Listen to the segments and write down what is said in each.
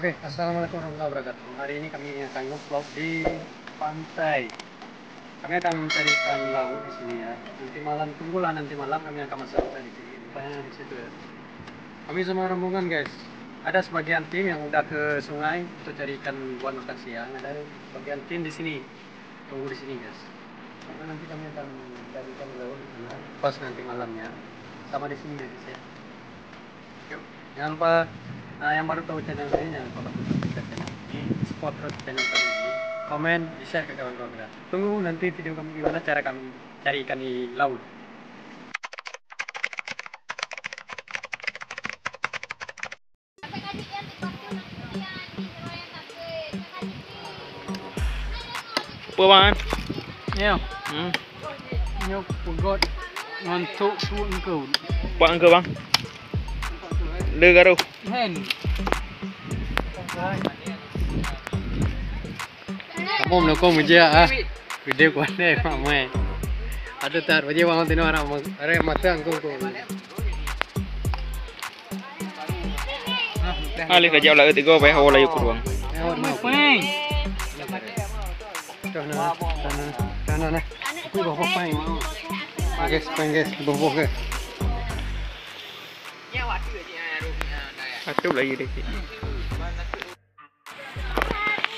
Oke, assalamualaikum warahmatullahi wabarakatuh. Hari ini kami akan nge-vlog di pantai. Kami akan mencarikan laut di sini ya. Nanti malam, tunggulah nanti malam kami akan masak di sini. Rupanya di situ ya. Kami sama rombongan guys. Ada sebagian tim yang udah ke sungai untuk cari ikan buat makan siang. Ada sebagian tim di sini. Tunggu di sini guys. Karena nanti kami akan carikan laut di sana. Pas nanti malamnya. Sama di sini guys ya. Yuk, jangan lupa. Yang baru tahu channel ini jangan lupa subscribe channel ini, support terus channel kami ini, komen, share ke kawan-kawan kita. Tunggu nanti video kami gimana cara kami cari ikan di laut. Apa bang? Ya. Nyok pegot ngantuk suut engkau. Pak engkau bang? Le garuh. Hen. Kamu menukung meja video kuat deh mamai. Ada tar meja bang tino orang mata angkung tu. Ali kerja lah tiga bayar hawa layu kurang. Tanah. Aku bawa pain. Guys, bawa guys. Atuh lagi deh.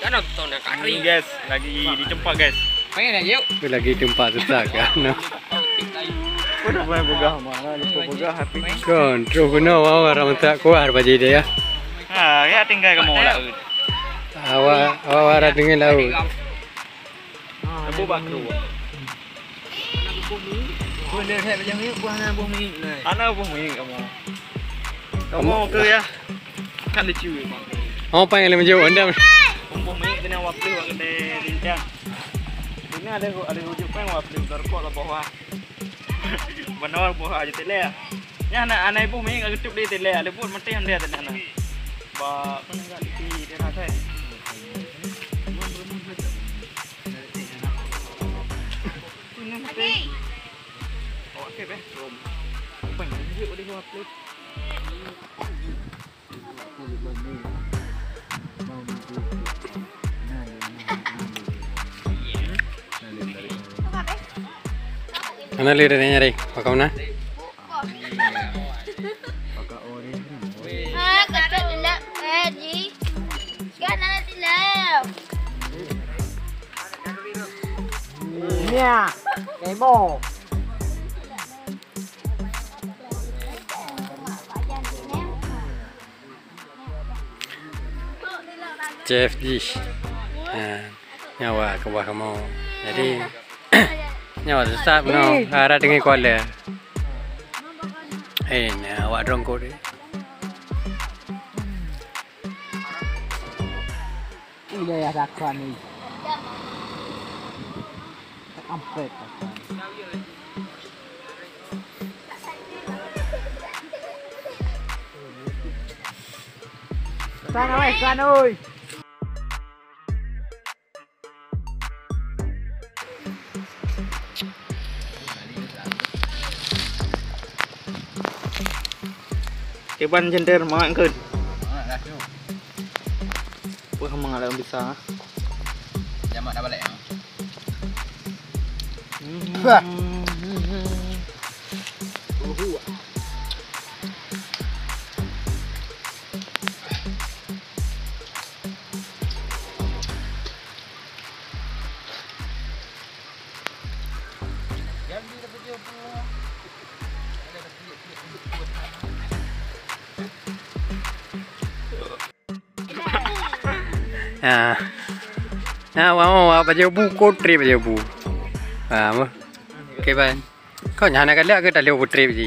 Kan nonton nak Ini guys, lagi dijempak guys. pengen aja yuk. Lagi tempat susah kan. Udah main begah mana? Lupa begah hati. Kon, terus guna orang tak kuat baju dia ya. Ya tinggal kamu lah. Awak dengan laut. Lebu bakru. Buah dia saya macam ni, buah na buah ni. Anak buah mie kamu. Kamu ke ya? Kan lucu bang. Apa yang lebih jauh anda? Buah mie kena waktu waktu rincang. Ini ada ujuk peng waktu terkot lah bawah. Benar bawah aja tele. Ya anak buah mie agak cukup di tele. Ada pun mati yang dia tele anak. Ba kan enggak di dia rasa. Oke be, rom. Pengen juga di waktu. Mana lihat nyari? Pakau na? Kacau dilap, Ji. Kan ada dilap. Ya, demo. Chef Dish. Nyawa ke bawah kamu. Jadi nyawa susah no. Harap dengan kuala. Nyawa drongko dia. Ini ya dakwan ni. Ampet. Sana weh, kan oi. Cái ban trên đây mà anh cơn. Ủa không mong là ông đi xa. Dạ mà đã balik. Wow, baju bu kotri baju bu. Oke ban. Kau nyana kalian ke tali putri biji.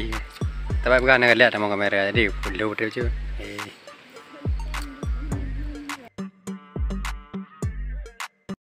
Tapi bukan kalian sama kamera jadi boleh putri je.